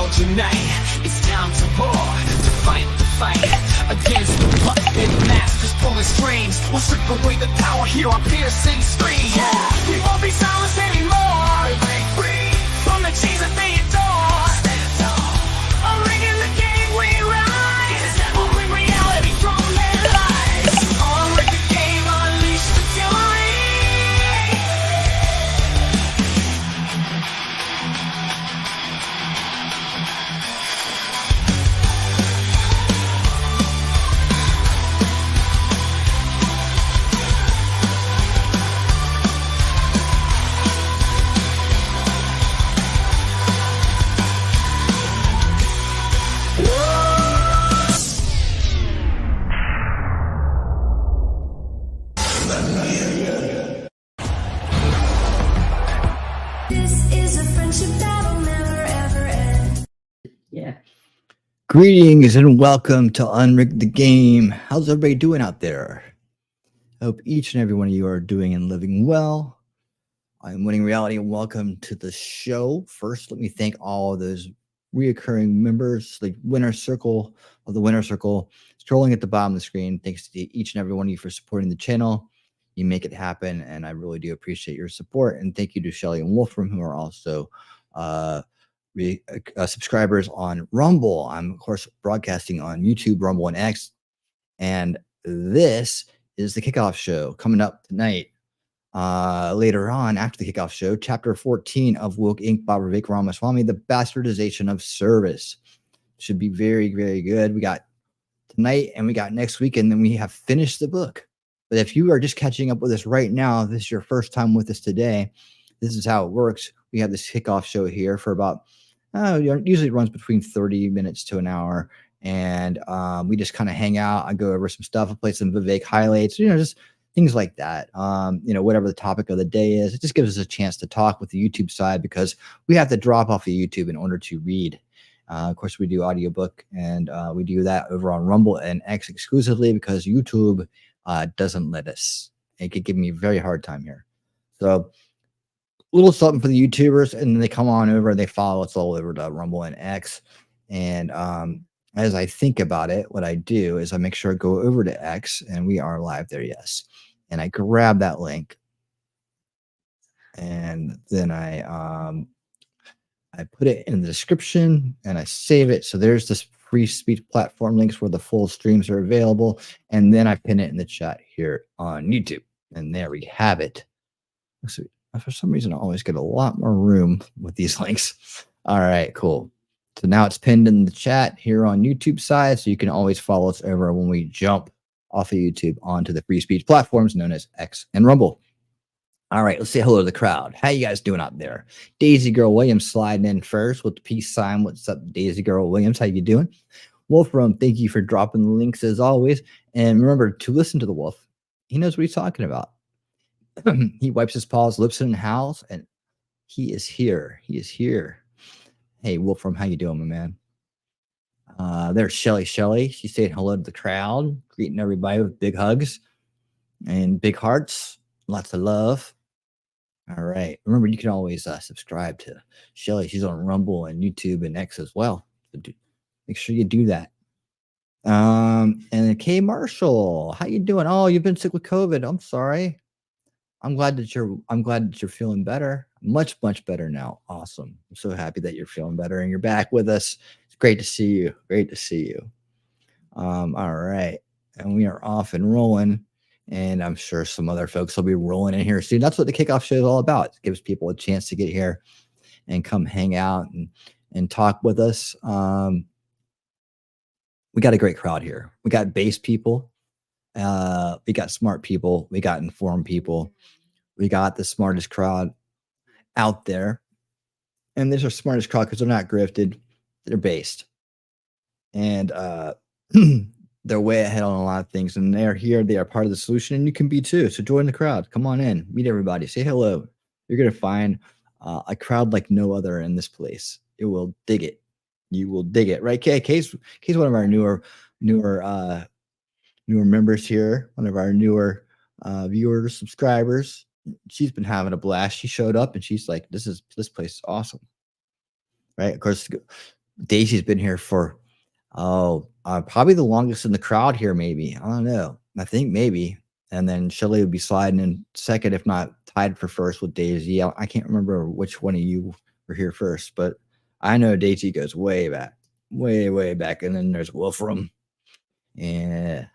world unite. It's time to war, to fight the fight against the puppet masters pulling strings. We'll strip away the power, hear our piercing screams. Yeah, we won't be silenced anymore. We break free from the chains that they adore. Stand tall, Unrig in the game we rise. We'll bring reality from their lies. Unrig the game, unleash the fury. This is a friendship that'll never ever end. Yeah. Greetings and welcome to Unrig the Game. How's everybody doing out there? I hope each and every one of you are doing and living well. I'm Winning Reality and welcome to the show. First, let me thank all of those reoccurring members, the winner circle of the winner circle, scrolling at the bottom of the screen. Thanks to each and every one of you for supporting the channel. You make it happen, and I really do appreciate your support. And thank you to Shelly and Wolfram, who are also subscribers on Rumble. I'm, of course, broadcasting on YouTube, Rumble, and X. And this is the kickoff show coming up tonight. Later on, after the kickoff show, Chapter 14 of Woke Inc. by Vivek Ramaswamy, the Bastardization of Service. Should be very, very good. We got tonight and we got next week, and then we have finished the book. But if you are just catching up with us right now, this is your first time with us today, this is how it works. We have this kickoff show here for about, usually it runs between 30 minutes to an hour. And we just kind of hang out. I go over some stuff. I play some Vivek highlights, just things like that. Whatever the topic of the day is, it just gives us a chance to talk with the YouTube side because we have to drop off of YouTube in order to read. Of course, we do audiobook, and we do that over on Rumble and X exclusively because YouTube doesn't let us. It could give me a very hard time here. So a little something for the YouTubers, and then they come on over and they follow us all over to Rumble and X. And as I think about it, what I do is I make sure I go over to X, and we are live there, yes. And I grab that link, and then I put it in the description, and I save it. So there's this free speech platform links where the full streams are available, and then I pin it in the chat here on YouTube, and there we have it. So for some reason, I always get a lot more room with these links. All right, cool. So now it's pinned in the chat here on YouTube side, so you can always follow us over when we jump off of YouTube onto the free speech platforms known as X and Rumble. All right, let's say hello to the crowd. How you guys doing out there? Daisy Girl Williams sliding in first with the peace sign. What's up, Daisy Girl Williams? How you doing? Wolfram, thank you for dropping the links as always. And remember to listen to the wolf. He knows what he's talking about. He wipes his paws, lips and howls, and he is here. He is here. Hey, Wolfram, how you doing, my man? There's Shelly. She's saying hello to the crowd, greeting everybody with big hugs and big hearts. Lots of love. All right. Remember, you can always subscribe to Shelly. She's on Rumble and YouTube and X as well. So make sure you do that. And K Marshall, how you doing? Oh, you've been sick with COVID. I'm sorry. I'm glad that you're feeling better. Much better now. Awesome. I'm so happy that you're feeling better and you're back with us. It's great to see you. Great to see you. All right. And we are off and rolling. And I'm sure some other folks will be rolling in here soon. That's what the kickoff show is all about. It gives people a chance to get here and come hang out and talk with us. We got a great crowd here. We got base people. We got smart people. We got informed people. We got the smartest crowd out there. And these are smartest crowd because they're not grifted. They're based. And they're way ahead on a lot of things. And they're here. They are part of the solution. And you can be too. So join the crowd. Come on in. Meet everybody. Say hello. You're going to find a crowd like no other in this place. It will dig it. You will dig it. Right, Kay? Kay's one of our newer members here. One of our newer viewers, subscribers. She's been having a blast. She showed up and she's like, this place is awesome. Right? Of course, Daisy's been here for probably the longest in the crowd here. Maybe, I don't know. I think maybe, and then Shelly would be sliding in second, if not tied for first with Daisy. I can't remember which one of you were here first, but I know Daisy goes way back, way back, and then there's Wolfram. Yeah.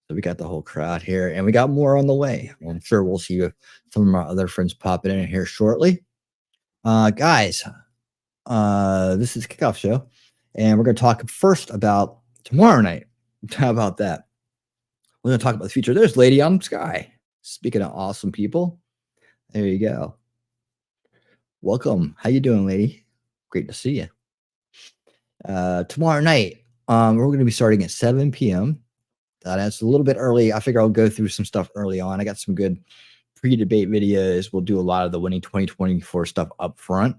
So we got the whole crowd here, and we got more on the way. I'm sure we'll see some of our other friends popping in here shortly. Guys, this is Kickoff Show, and we're going to talk first about tomorrow night. How about that? We're going to talk about the future. There's Lady on Sky. Speaking of awesome people, there you go. Welcome. How you doing, lady? Great to see you. Tomorrow night, we're going to be starting at 7 p.m. That's a little bit early. I figure I'll go through some stuff early on. I got some good pre-debate videos. We'll do a lot of the winning 2024 stuff up front.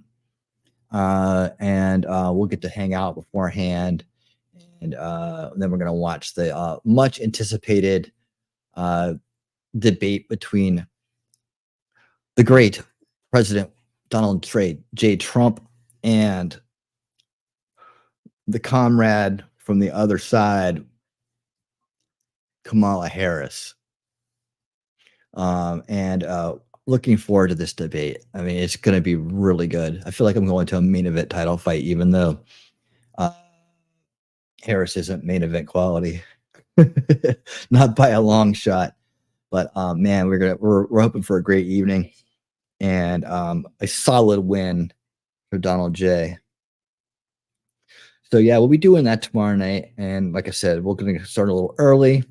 And we'll get to hang out beforehand. And then we're going to watch the much anticipated debate between the great President Donald J. Trump and the comrade from the other side, Kamala Harris. And looking forward to this debate. I mean, it's going to be really good. I feel like I'm going to a main event title fight, even though Harris isn't main event quality, not by a long shot. But man, we're hoping for a great evening and a solid win for Donald J. So yeah, we'll be doing that tomorrow night. And like I said, we're going to start a little early,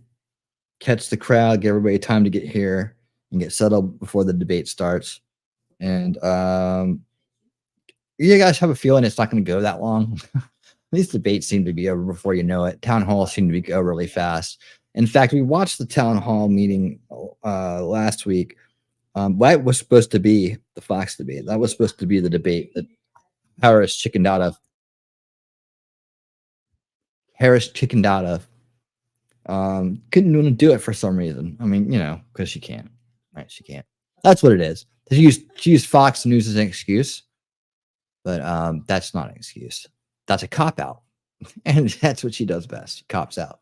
catch the crowd, give everybody time to get here and get settled before the debate starts. And you guys have a feeling it's not going to go that long. These debates seem to be over before you know it. Town halls seem to go really fast. In fact, we watched the town hall meeting last week. That was supposed to be the Fox debate. That was supposed to be the debate that Harris chickened out of. Couldn't do it for some reason. I mean, because she can't. Right? She can't. That's what it is. She used Fox News as an excuse, but that's not an excuse. That's a cop out, and that's what she does best. She cops out.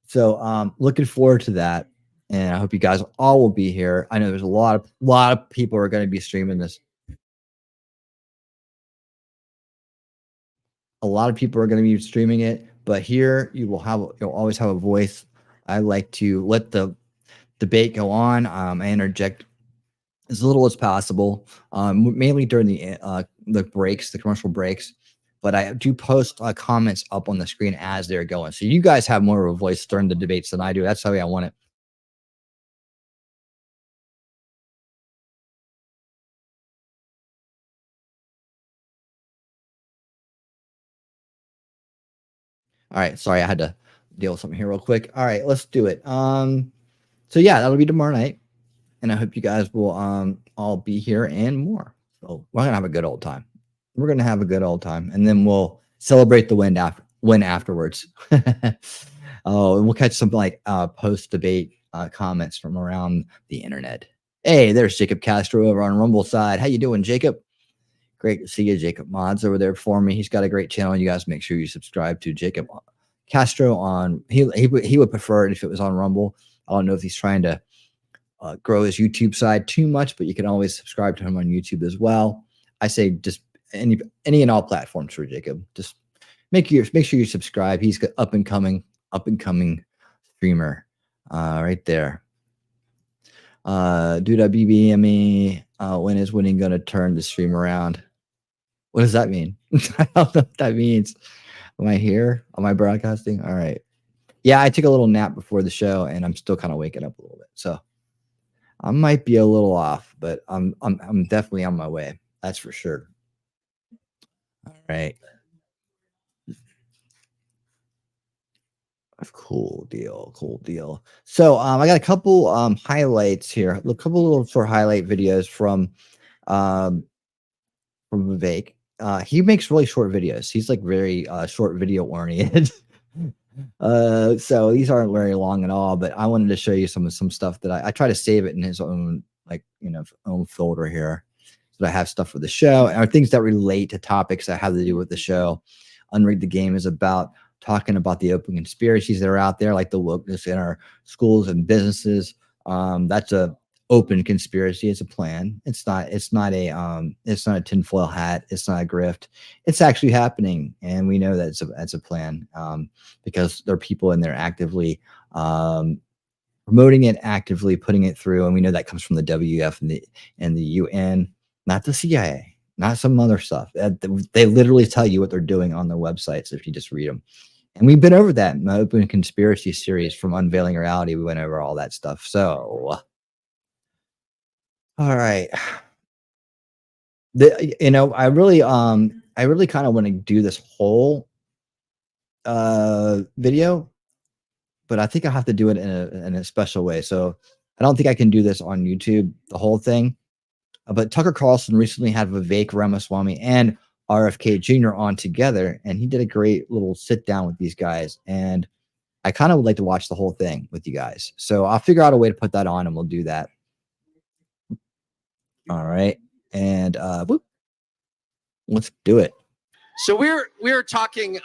So looking forward to that, and I hope you guys all will be here. I know there's a lot of people are going to be streaming this. A lot of people are going to be streaming it, but here you'll always have a voice. I like to let the debate go on. I interject as little as possible, mainly during the breaks, the commercial breaks. But I do post comments up on the screen as they're going. So you guys have more of a voice during the debates than I do. That's the way I want it. All right. Sorry, I had to deal with something here real quick. All right, let's do it. So yeah, that'll be tomorrow night. And I hope you guys will all be here and more. So we're going to have a good old time. We're going to have a good old time. And then we'll celebrate the win afterwards. Oh, and we'll catch some like post-debate comments from around the internet. Hey, there's Jacob Castro over on Rumble side. How you doing, Jacob? Great to see you. Jacob Mods over there for me. He's got a great channel. You guys make sure you subscribe to Jacob Castro on. He would prefer it if it was on Rumble. I don't know if he's trying to grow his YouTube side too much, but you can always subscribe to him on YouTube as well. I say just any and all platforms for Jacob. Just make sure you subscribe. He's got up and coming streamer right there. Dude, BBME, when is winning going to turn the stream around? What does that mean? I don't know what that means. Am I here? Am I broadcasting? All right. Yeah, I took a little nap before the show, and I'm still kind of waking up a little bit. So I might be a little off, but I'm definitely on my way. That's for sure. All right. Cool deal. So I got a couple highlights here. A couple little short highlight videos from Vivek. He makes really short videos. He's like very short video oriented. So these aren't very long at all, but I wanted to show you some stuff that I try to save it in his own own folder here. that I have stuff for the show, or things that relate to topics that have to do with the show. Unrig the Game is about talking about the open conspiracies that are out there, like the wokeness in our schools and businesses. That's a open conspiracy. It's a plan. It's not a tinfoil hat. It's not a grift. It's actually happening. And we know that it's a plan, because there are people in there actively, promoting it, actively putting it through. And we know that comes from the WF and the UN, not the CIA, not some other stuff. They literally tell you what they're doing on their websites if you just read them. And we've been over that in the Open Conspiracy series from Unveiling Reality. We went over all that stuff. So, all right. I really kind of want to do this whole video, but I think I have to do it in a special way. So I don't think I can do this on YouTube, the whole thing. But Tucker Carlson recently had Vivek, Ramaswamy, and RFK Jr. on together, and he did a great little sit down with these guys. And I kind of would like to watch the whole thing with you guys. So I'll figure out a way to put that on, and we'll do that. All right. And let's do it. So we were talking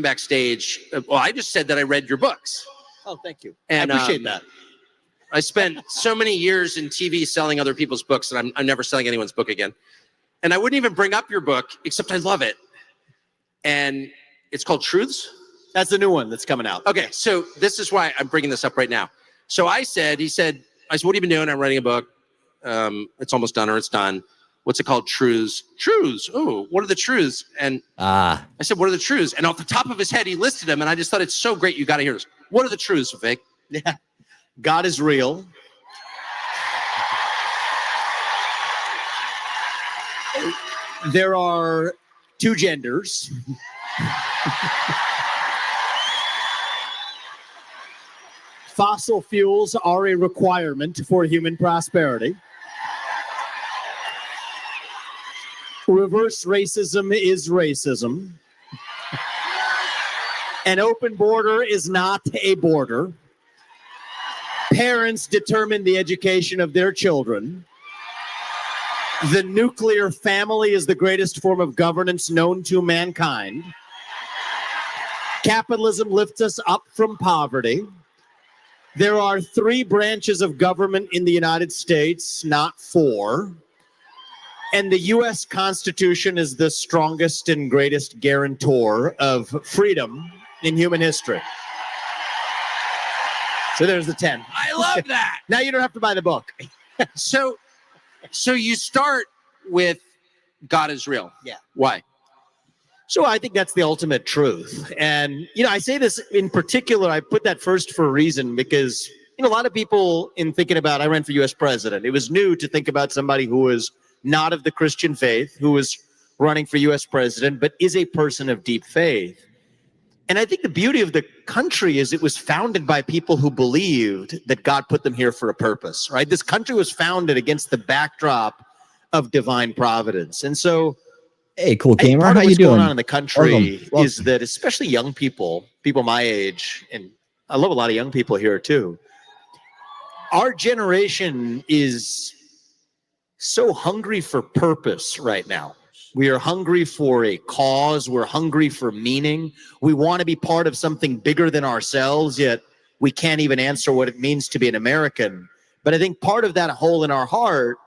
backstage. Well, I just said that I read your books. Oh, thank you. And I appreciate that. I spent so many years in TV selling other people's books, and I'm never selling anyone's book again. And I wouldn't even bring up your book, except I love it. And it's called Truths. That's the new one that's coming out. Okay, so this is why I'm bringing this up right now. So he said, what have you been doing? I'm writing a book. It's almost done, or it's done. What's it called? Truths. Truths. Oh, what are the truths? And I said, what are the truths? And off the top of his head, he listed them. And I just thought, it's so great. You got to hear this. What are the truths, Vivek? Yeah. God is real. There are two genders. Fossil fuels are a requirement for human prosperity. Reverse racism is racism. An open border is not a border. Parents determine the education of their children. The nuclear family is the greatest form of governance known to mankind. Capitalism lifts us up from poverty. There are 3 branches of government in the United States, not 4. And the U.S. Constitution is the strongest and greatest guarantor of freedom in human history. So there's the 10. I love that. Now you don't have to buy the book. So you start with God is real. Yeah. Why? So I think that's the ultimate truth. And, I say this in particular, I put that first for a reason because, a lot of people in thinking about, I ran for U.S. president. It was new to think about somebody who was not of the Christian faith, who was running for U.S. president, but is a person of deep faith. And I think the beauty of the country is it was founded by people who believed that God put them here for a purpose, right? This country was founded against the backdrop of divine providence. And so, hey, cool gamer, how you what's doing? going on in the country Welcome. is that especially young people my age, and I love a lot of young people here too, our generation is so hungry for purpose right now. We are hungry for a cause. We're hungry for meaning. We want to be part of something bigger than ourselves, yet we can't even answer what it means to be an American. But I think part of that hole in our heart,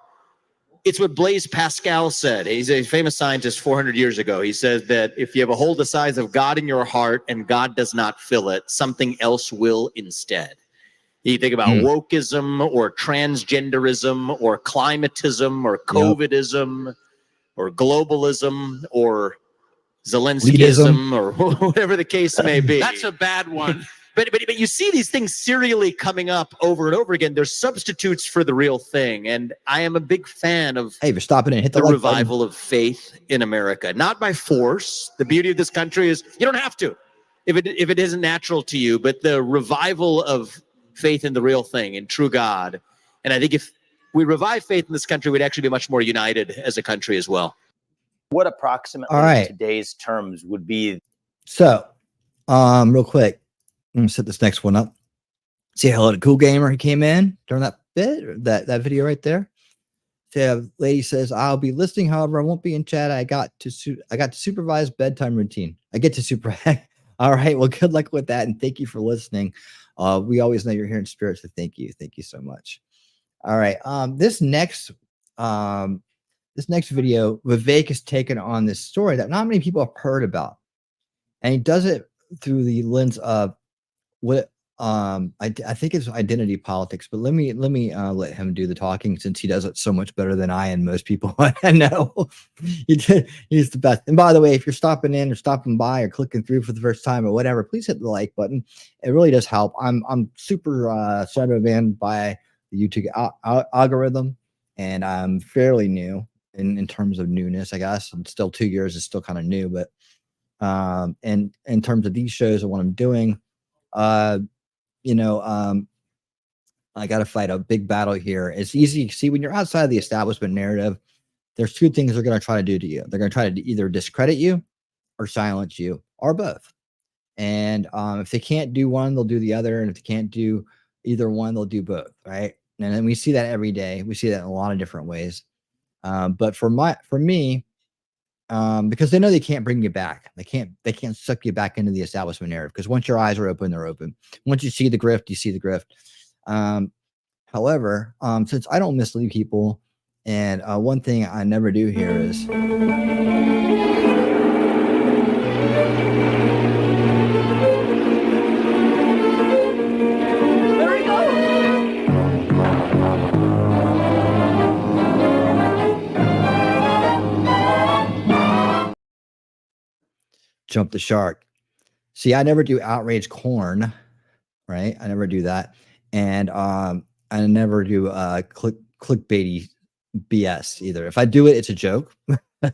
it's what Blaise Pascal said. He's a famous scientist 400 years ago. He says that if you have a hole the size of God in your heart and God does not fill it, something else will instead. You think about wokeism or transgenderism or climatism or COVIDism or globalism or Zelenskyism or whatever the case may be. That's a bad one. But you see these things serially coming up over and over again. They're substitutes for the real thing. And I am a big fan of Hey, if you're stopping and hit the like revival of faith in America. Not by force. The beauty of this country is you don't have to if it isn't natural to you. But the revival of faith in the real thing, in true God. And I think if we revive faith in this country, we'd actually be much more united as a country as well. What approximately in today's terms would be? So, real quick, I'm gonna set this next one up. Say hello to Cool Gamer. He came in during that bit, that video right there. The lady says, "I'll be listening. However, I won't be in chat. I got to supervise bedtime routine. I get to supervise." All right. Well, good luck with that, and thank you for listening. We always know you're here in spirit, so thank you. Thank you so much. All right. This next video, Vivek has taken on this story that not many people have heard about, and he does it through the lens of what I think it's identity politics. But let me let him do the talking, since he does it so much better than I and most people I know. He's the best. And by the way, if you're stopping in or stopping by or clicking through for the first time or whatever, please hit the like button. It really does help. I'm super shadowed in by the YouTube algorithm, and I'm fairly new in terms of newness, I guess. And still 2 years is still kind of new, but and in terms of these shows and what I'm doing, I got to fight a big battle here. It's easy to see when you're outside of the establishment narrative, there's two things they're going to try to do to you. They're going to try to either discredit you or silence you, or both. And if they can't do one, they'll do the other. And if they can't do either one, they'll do both. Right. And then we see that every day. We see that in a lot of different ways. But for me, because they know they can't bring you back. They can't suck you back into the establishment narrative, because once your eyes are open, they're open. Once you see the grift, you see the grift. However, since I don't mislead people, and one thing I never do here is jump the shark. See, I never do outrage corn, right? I never do that. And I never do clickbaity BS either. If I do it, it's a joke.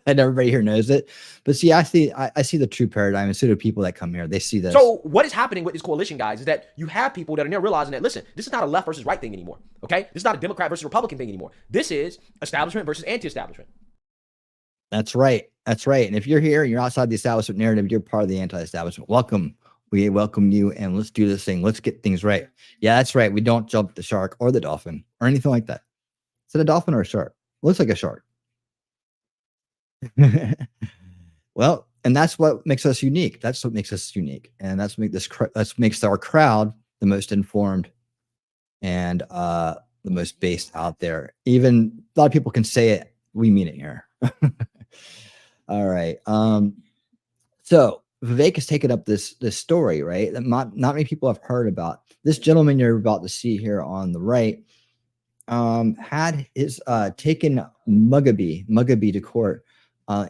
And everybody here knows it. But see, I see the true paradigm, and so do people that come here. They see this. So what is happening with this coalition, guys, is that you have people that are now realizing that, listen, this is not a left versus right thing anymore. Okay? This is not a Democrat versus Republican thing anymore. This is establishment versus anti-establishment. That's right. That's right. And if you're here and you're outside the establishment narrative, you're part of the anti-establishment. Welcome. We welcome you, and let's do this thing. Let's get things right. Yeah, that's right. We don't jump the shark or the dolphin or anything like that. Is it a dolphin or a shark? Looks like a shark. Well, and that's what makes us unique. That's what makes us unique. And that's makes our crowd the most informed and the most based out there. Even a lot of people can say it. We mean it here. All right. So Vivek has taken up this story, right? That not many people have heard about. This gentleman you're about to see here on the right had his taken Mugabe to court.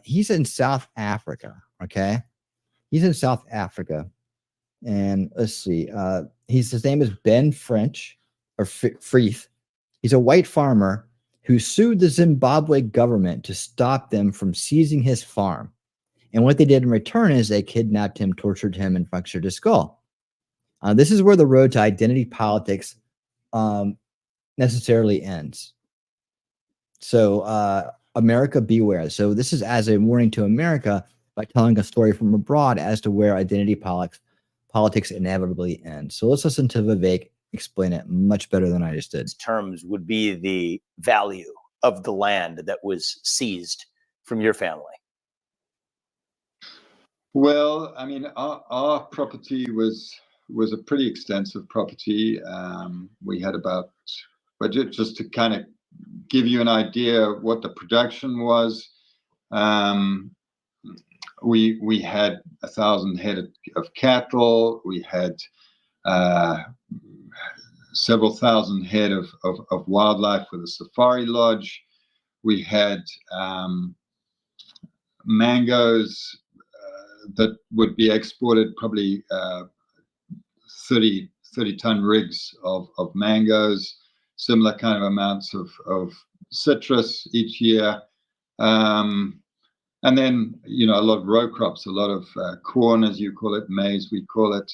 He's in South Africa. Okay, he's in South Africa, and let's see. His name is Ben French or Freeth. He's a white farmer who sued the Zimbabwe government to stop them from seizing his farm. And what they did in return is they kidnapped him, tortured him, and fractured his skull. This is where the road to identity politics necessarily ends. So America, beware. So this is as a warning to America by telling a story from abroad as to where identity politics inevitably ends. So let's listen to Vivek explain it much better than I just did. Terms would be the value of the land that was seized from your family. Well, I mean, our property was a pretty extensive property. We had about, but just to kind of give you an idea of what the production was, we had 1,000 head of cattle. We had several thousand head of wildlife with a safari lodge. We had mangoes that would be exported, probably 30-ton rigs of mangoes, similar kind of amounts of citrus each year. And then, a lot of row crops, a lot of corn, as you call it, maize, we call it,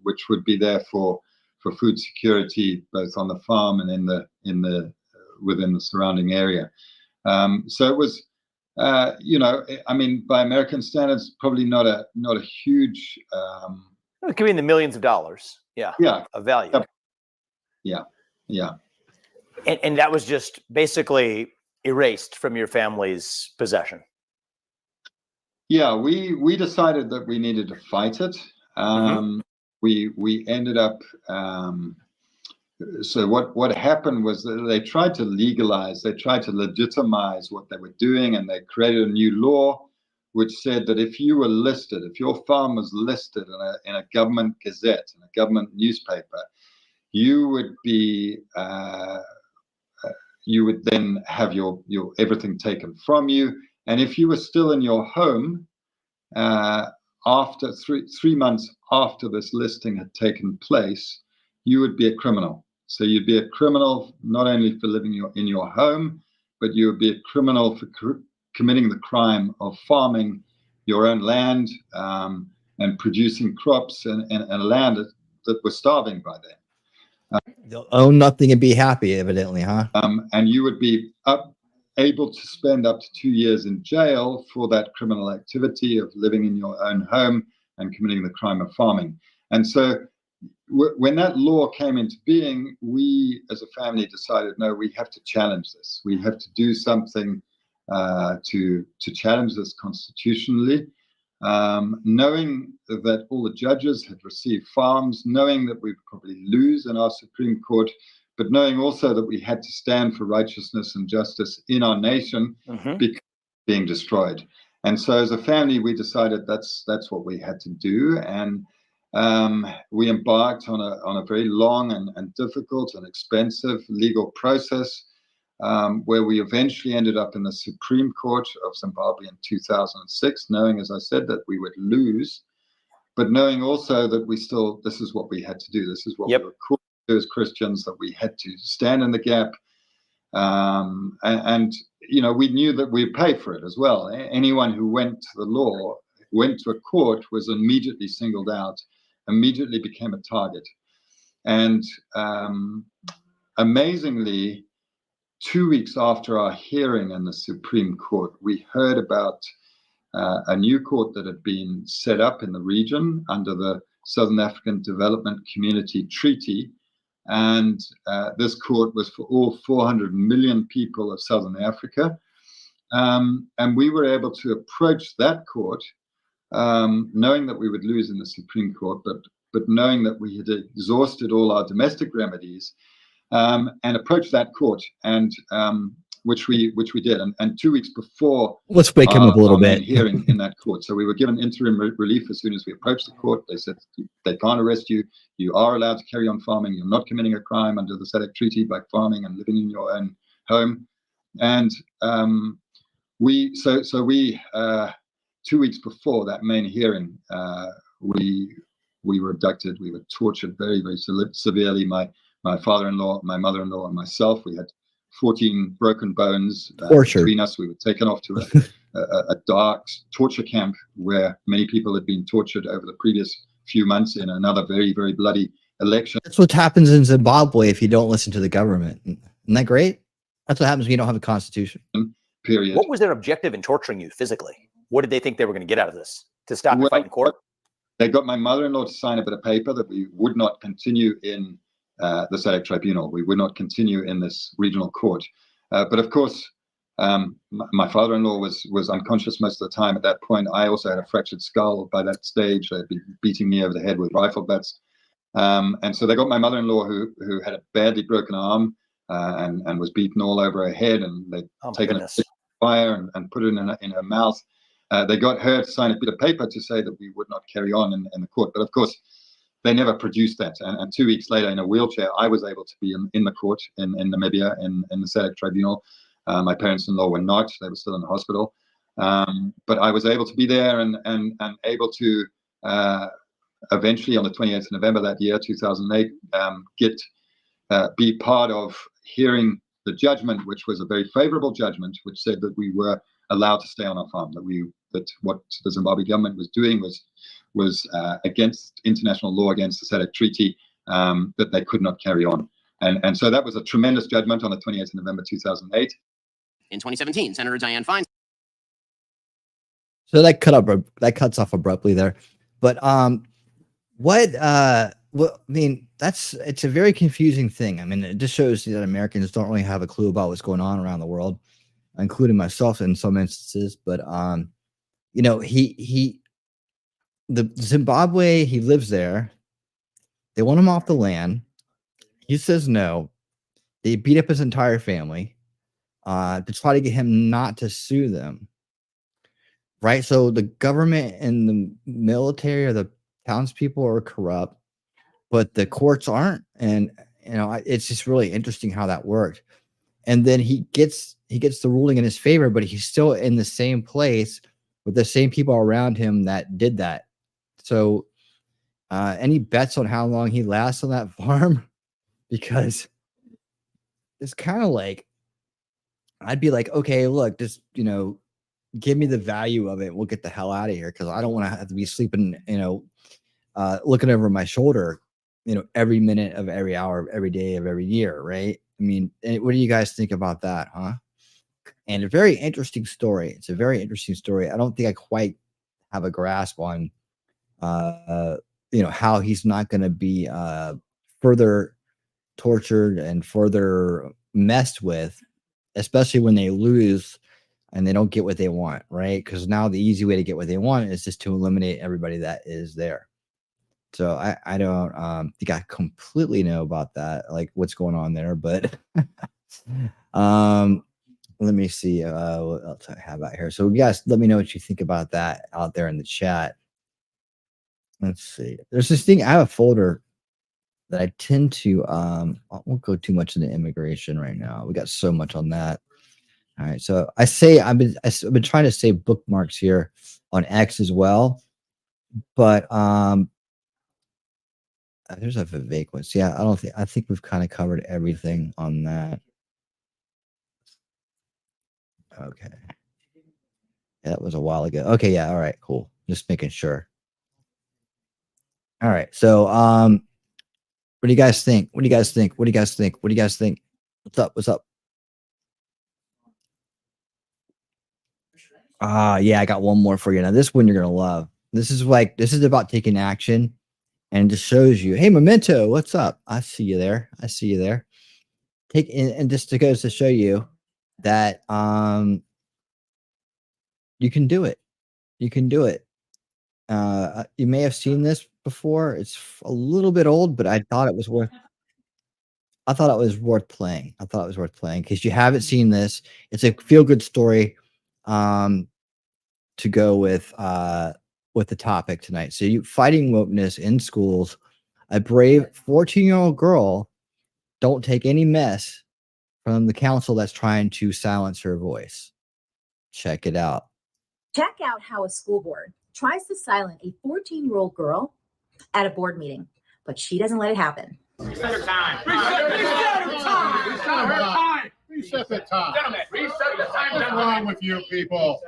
which would be there for food security, both on the farm and within the surrounding area. So it was, I mean, by American standards, probably not a huge. It could be in the millions of dollars. Yeah. Of value. Yeah. And that was just basically erased from your family's possession? Yeah, we decided that we needed to fight it. We ended up. So what happened was that they tried to legalize, they tried to legitimize what they were doing, and they created a new law which said that if you were listed, if your farm was listed in a government gazette, in a government newspaper, you would be you would then have your everything taken from you, and if you were still in your home after 3 months after this listing had taken place, you would be a criminal. So you'd be a criminal not only for living in your home, but you would be a criminal for committing the crime of farming your own land and producing crops in a land that was starving by then. They'll own nothing and be happy, evidently, huh? And you would be able to spend up to 2 years in jail for that criminal activity of living in your own home and committing the crime of farming. And so when that law came into being, we as a family decided, no, we have to challenge this. We have to do something to challenge this constitutionally, knowing that all the judges had received farms, knowing that we'd probably lose in our Supreme Court, but knowing also that we had to stand for righteousness and justice in our nation because being destroyed. And so as a family, we decided that's what we had to do. And we embarked on a very long and difficult and expensive legal process where we eventually ended up in the Supreme Court of Zimbabwe in 2006, knowing, as I said, that we would lose, but knowing also that this is what we had to do. This is what we were called to do as Christians, that we had to stand in the gap. And we knew that we'd pay for it as well. Anyone who went to the law, went to a court, was immediately singled out, immediately became a target. And amazingly, 2 weeks after our hearing in the Supreme Court, we heard about a new court that had been set up in the region under the Southern African Development Community Treaty. And this court was for all 400 million people of Southern Africa. And we were able to approach that court, knowing that we would lose in the Supreme Court, but knowing that we had exhausted all our domestic remedies, and approach that court, and which we did. And 2 weeks before, let's wake him up a little bit. Hearing in that court, so we were given interim relief as soon as we approached the court. They said they can't arrest you. You are allowed to carry on farming. You're not committing a crime under the SADC Treaty by farming and living in your own home. And we 2 weeks before that main hearing, we were abducted. We were tortured very, very severely. My father-in-law, my mother-in-law, and myself. We had 14 broken bones between us. We were taken off to a dark torture camp where many people had been tortured over the previous few months in another very, very bloody election. That's what happens in Zimbabwe if you don't listen to the government. Isn't that great? That's what happens when you don't have a constitution. Period. What was their objective in torturing you physically? What did they think they were going to get out of this? To stop you fighting court? They got my mother-in-law to sign a bit of paper that we would not continue in the SADC tribunal. We would not continue in this regional court. But of course, my father-in-law was unconscious most of the time at that point. I also had a fractured skull by that stage. They'd been beating me over the head with rifle butts. And so they got my mother-in-law who had a badly broken arm and was beaten all over her head, and they'd taken a fire and put it in her mouth. They got her to sign a bit of paper to say that we would not carry on in the court. But of course, they never produced that. And 2 weeks later, in a wheelchair, I was able to be in the court in Namibia, in the SADC tribunal. My parents-in-law were not. They were still in the hospital. But I was able to be there and able to eventually, on the 28th of November that year, 2008, be part of hearing the judgment, which was a very favorable judgment, which said that we were allowed to stay on our farm, that what the Zimbabwe government was doing was against international law, against the SADC Treaty, that they could not carry on. And so that was a tremendous judgment on the 28th of November 2008. In 2017, Senator Dianne Feinstein. So that cuts off abruptly there. But it's a very confusing thing. I mean, it just shows that Americans don't really have a clue about what's going on around the world. including myself in some instances. But you know, the Zimbabwe, he lives there. They want him off the land. He says no. They beat up his entire family to try to get him not to sue them. Right? So the government and the military or the townspeople are corrupt, but the courts aren't. And you know, it's just really interesting how that worked. And then he gets the ruling in his favor, but he's still in the same place with the same people around him that did that. So any bets on how long he lasts on that farm? Because it's kind of like, I'd be like, okay, look, just, you know, give me the value of it. We'll get the hell out of here, because I don't want to have to be sleeping, you know, looking over my shoulder, you know, every minute of every hour of every day of every year, right? I mean, what do you guys think about that, huh? And a very interesting story. It's a very interesting story. I don't think I quite have a grasp on, you know, how he's not going to be further tortured and further messed with, especially when they lose and they don't get what they want, right? Because now the easy way to get what they want is just to eliminate everybody that is there. So I don't think I completely know about that, like what's going on there, but let me see what else I have out here. So you guys, let me know what you think about that out there in the chat. Let's see. There's this thing. I have a folder that I tend to I won't go too much into immigration right now. We got so much on that. All right. So I've been trying to save bookmarks here on X as well, but there's a Vivek one. So yeah, I think we've kind of covered everything on that. Okay. Yeah, that was a while ago. Okay, yeah, all right, cool. Just making sure. All right. So what do you guys think? What do you guys think? What do you guys think? What do you guys think? What's up? What's up? Yeah, I got one more for you. Now this one you're gonna love. This is about taking action, and it just shows you, hey, Memento, what's up? I see you there. I see you there. And just goes to show you that you can do it. You can do it. You may have seen this before. It's a little bit old, but I thought it was worth playing. I thought it was worth playing because you haven't seen this. It's a feel-good story to go with the topic tonight. So you fighting wokeness in schools. A brave 14-year-old girl don't take any mess from the council that's trying to silence her voice. Check it out. Check out how a school board tries to silence a 14-year-old girl at a board meeting, but she doesn't let it happen. Reset her time. Reset her time. Reset her time. Reset the time. Gentlemen, reset the time. What's wrong with you people?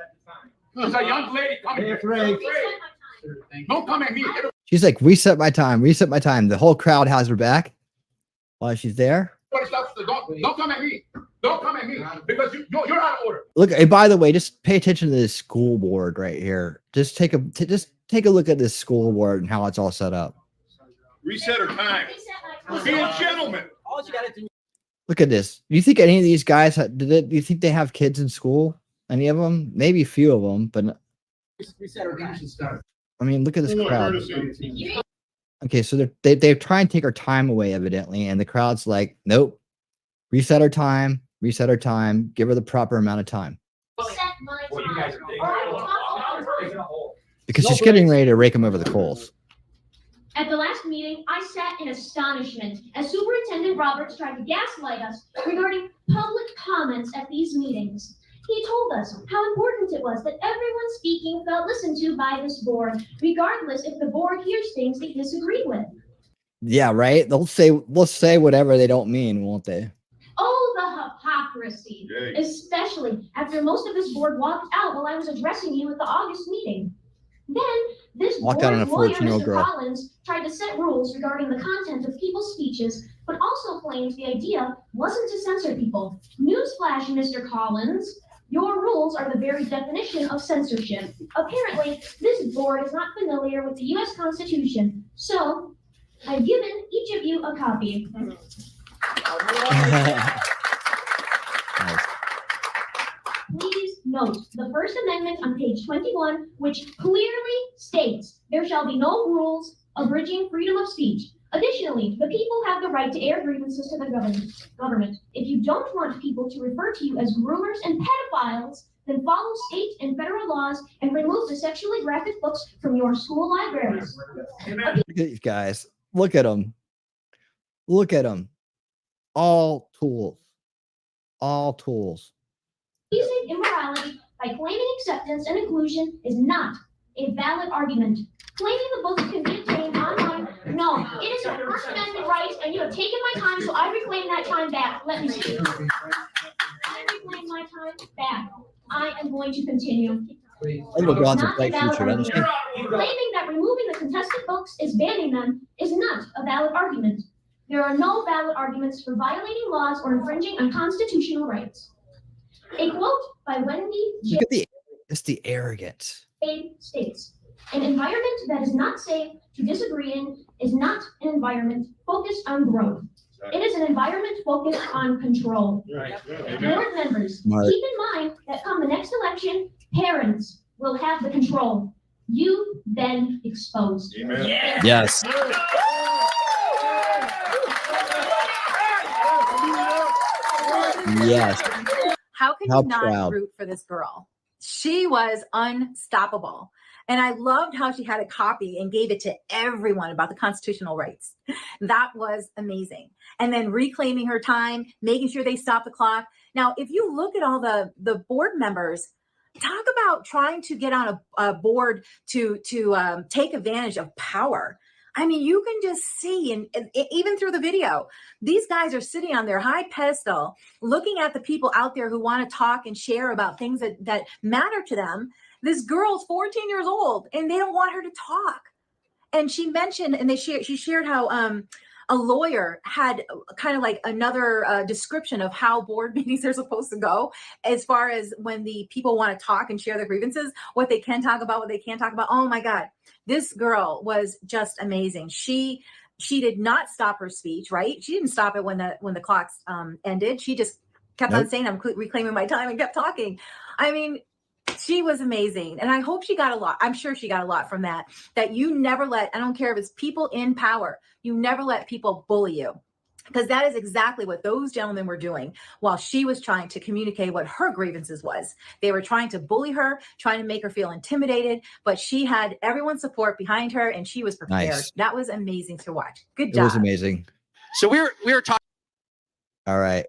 There's a young lady coming. Don't come at me. She's like, reset my time. Reset my time. The whole crowd has her back while she's there. Don't come at me. Don't come at me because you're out of order. Look, and by the way, just pay attention to this school board right here. Just take a look at this school board and how it's all set up. Reset her time. Be a gentleman. All you gotta do. Look at this. Do you think any of these guys do you think they have kids in school? Any of them? Maybe a few of them, but Reset her time. I mean, look at this crowd. Okay, so they try and take our time away, evidently, and the crowd's like, nope. Reset our time. Reset our time. Give her the proper amount of time. Because she's getting ready to rake them over the coals. At the last meeting, I sat in astonishment as Superintendent Roberts tried to gaslight us regarding public comments at these meetings. He told us how important it was that everyone speaking felt listened to by this board, regardless if the board hears things they disagree with. Yeah, right? They'll say whatever they don't mean, won't they? Oh, the hypocrisy, especially after most of this board walked out while I was addressing you at the August meeting. Then this Walked out on a board lawyer, 14-year-old Mr. girl. Collins, tried to set rules regarding the content of people's speeches, but also claimed the idea wasn't to censor people. Newsflash, Mr. Collins, your rules are the very definition of censorship. Apparently, this board is not familiar with the U.S. Constitution, so I've given each of you a copy. Nice. Note the First Amendment on page 21, which clearly states there shall be no rules abridging freedom of speech. Additionally, the people have the right to air grievances to the government. If you don't want people to refer to you as groomers and pedophiles, then follow state and federal laws and remove the sexually graphic books from your school libraries. Look at these guys. Look at them. Look at them. All tools. All tools. Accusing immorality by claiming acceptance and inclusion is not a valid argument. Claiming the books can be obtained online, no, it is a First Amendment right, and you have taken my time, so I reclaim that time back. Let me speak. I reclaim my time back. I am going to continue. Not a valid argument. Claiming that removing the contested books is banning them is not a valid argument. There are no valid arguments for violating laws or infringing on constitutional rights. A quote by Wendy Look at the arrogance. states, an environment that is not safe to disagree in is not an environment focused on growth. It is an environment focused on control. Board members, keep in mind that come the next election, parents will have the control. You then exposed. Amen. Yes. Yes. How can How you not proud. root for this girl? She was unstoppable. And I loved how she had a copy and gave it to everyone about the constitutional rights. That was amazing. And then reclaiming her time, making sure they stop the clock. Now, if you look at all the board members, talk about trying to get on a board to take advantage of power. I mean, you can just see, and even through the video, these guys are sitting on their high pedestal, looking at the people out there who want to talk and share about things that matter to them. This girl's 14 years old, and they don't want her to talk. And she mentioned, and she shared how a lawyer had kind of like another description of how board meetings are supposed to go, as far as when the people want to talk and share their grievances, what they can talk about, what they can't talk about. Oh my God, this girl was just amazing. She did not stop her speech, right? She didn't stop it when the clocks ended. She just kept on saying, I'm reclaiming my time, and kept talking. I mean, she was amazing. And I hope she got a lot. I'm sure she got a lot from that you never let, I don't care if it's people in power, you never let people bully you. Because that is exactly what those gentlemen were doing while she was trying to communicate what her grievances was. They were trying to bully her, trying to make her feel intimidated, but she had everyone's support behind her, and she was prepared. Nice. That was amazing to watch. Good job. It was amazing. So we were talking. All right.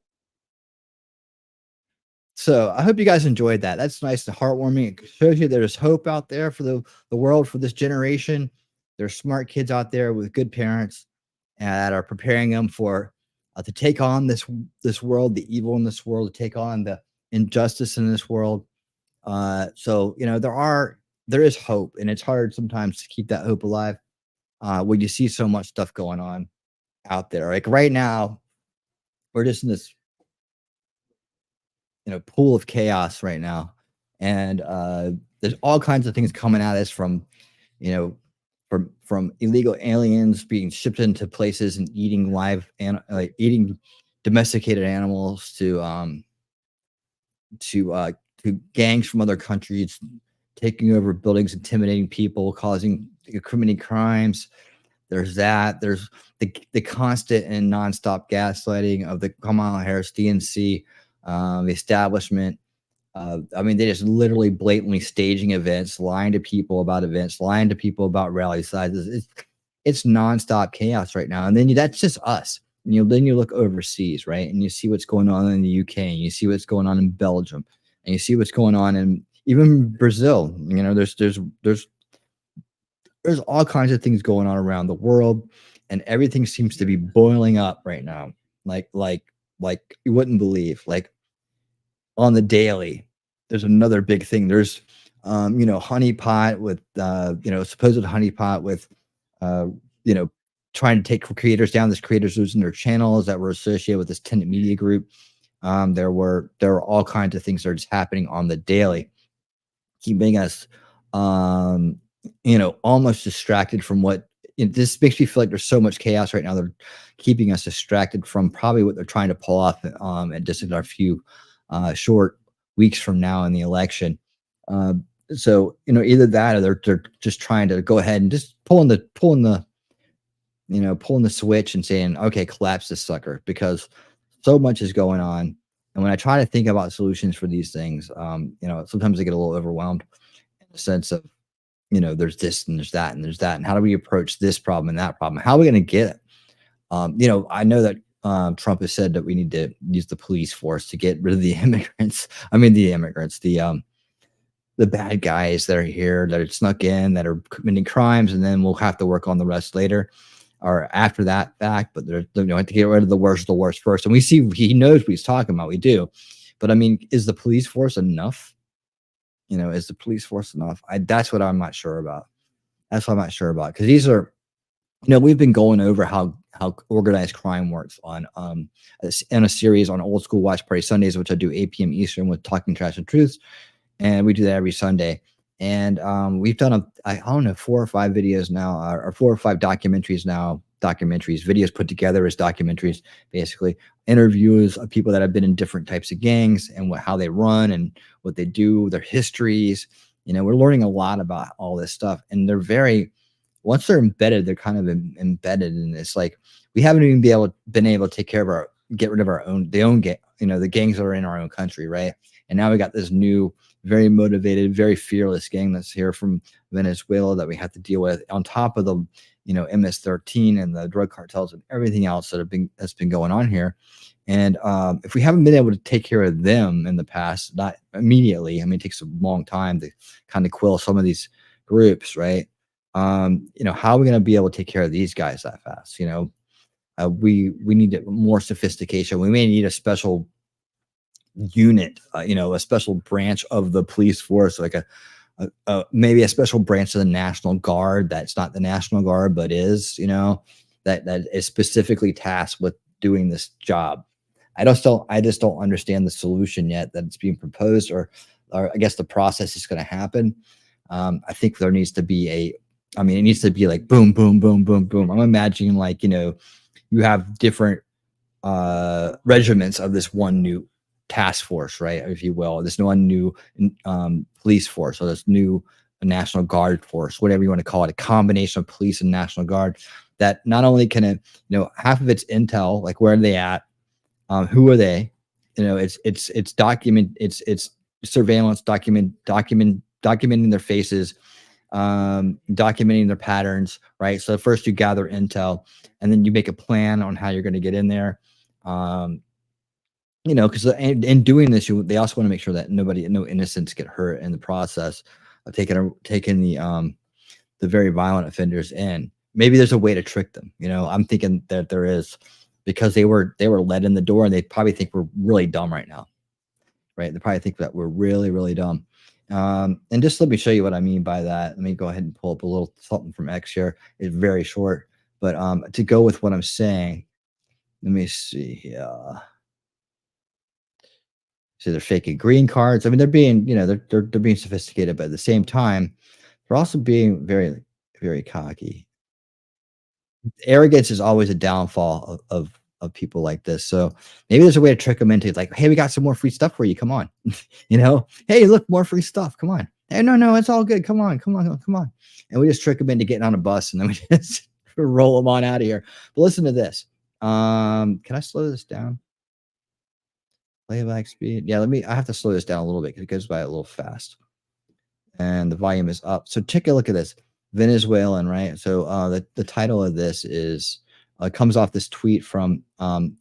So I hope you guys enjoyed that. That's nice and heartwarming. It shows you there's hope out there for the world, for this generation. There's smart kids out there with good parents that are preparing them for to take on this world, the evil in this world, to take on the injustice in this world. So there is hope, and it's hard sometimes to keep that hope alive when you see so much stuff going on out there. Like right now, we're just in this pool of chaos right now, and there's all kinds of things coming at us from illegal aliens being shipped into places and eating eating domesticated animals, to gangs from other countries taking over buildings, intimidating people, committing crimes. There's that. There's the constant and nonstop gaslighting of the Kamala Harris DNC, the establishment. They just literally blatantly staging events, lying to people about events, lying to people about rally sizes. It's nonstop chaos right now. And then that's just us. Then you look overseas, right? And you see what's going on in the UK, and you see what's going on in Belgium, and you see what's going on in even Brazil. There's all kinds of things going on around the world, and everything seems to be boiling up right now. Like you wouldn't believe. Like on the daily, there's another big thing. There's honeypot with supposed honeypot with trying to take creators down. There's creators losing their channels that were associated with this tenant media group. There were all kinds of things that are just happening on the daily, keeping us almost distracted from what this makes me feel like. There's so much chaos right now. They're keeping us distracted from probably what they're trying to pull off, and just in our few short weeks from now in the election. So either that or they're just trying to go ahead and just pulling the switch and saying, okay, collapse this sucker, because so much is going on. And when I try to think about solutions for these things, sometimes I get a little overwhelmed in the sense of, there's this and there's that and there's that. And how do we approach this problem and that problem? How are we going to get it? I know that Trump has said that we need to use the police force to get rid of the immigrants. The bad guys that are here, that are snuck in, that are committing crimes, and then we'll have to work on the rest later or after that fact. But have to get rid of the worst first. And we see he knows what he's talking about. We do. But I mean, is the police force enough? Is the police force enough? That's what I'm not sure about. That's what I'm not sure about. Because these are, we've been going over how organized crime works on in a series on Old School Watch Party Sundays, which I do 8 p.m. Eastern with Talking Trash and Truths. And we do that every Sunday. And we've done, 4 or 5 videos now, or 4 or 5 documentaries now. Videos put together as documentaries, basically. Interviews of people that have been in different types of gangs and how they run and what they do, their histories. We're learning a lot about all this stuff. And they're once they're embedded, they're kind of embedded. And it's like, we haven't even been able to take care of get rid of the gangs that are in our own country, right? And now we got this new, very motivated, very fearless gang that's here from Venezuela that we have to deal with, on top of the, MS-13 and the drug cartels and everything else that's been going on here. And if we haven't been able to take care of them in the past, not immediately, it takes a long time to kind of quill some of these groups, right? How are we going to be able to take care of these guys that fast? We need more sophistication. We may need a special unit, a special branch of the police force, like maybe a special branch of the National Guard that's not the National Guard, but is, that is specifically tasked with doing this job. I just don't understand the solution yet that it's being proposed, or I guess the process is going to happen. I think there needs to be it needs to be like boom, boom, boom, boom, boom. I'm imagining you have different regiments of this one new task force, right? If you will, this one new police force, or this new National Guard force, whatever you want to call it, a combination of police and National Guard that not only can it, half of it's intel, like where are they at, who are they, it's document, it's surveillance, documenting their faces, documenting their patterns, right? So first you gather intel, and then you make a plan on how you're going to get in there. Because in doing this, they also want to make sure that no innocents get hurt in the process of taking the very violent offenders in. Maybe there's a way to trick them. I'm thinking that there is, because they were led in the door, and they probably think we're really dumb right now, right? They probably think that we're really, really dumb. And just let me show you what I mean by that. Let me go ahead and pull up a little something from X here. It's very short, but to go with what I'm saying, let me see here. So they're faking green cards. They're being, they're being sophisticated, but at the same time, they're also being very, very cocky. Arrogance is always a downfall of people like this. So maybe there's a way to trick them into like, hey, we got some more free stuff for you. Come on. Hey, look, more free stuff. Come on. Hey, no, it's all good. Come on. And we just trick them into getting on a bus, and then we just roll them on out of here. But listen to this. Can I slow this down? Playback speed. Yeah, I have to slow this down a little bit because it goes by a little fast. And the volume is up. So take a look at this. Venezuelan, right? So the title of this is comes off this tweet from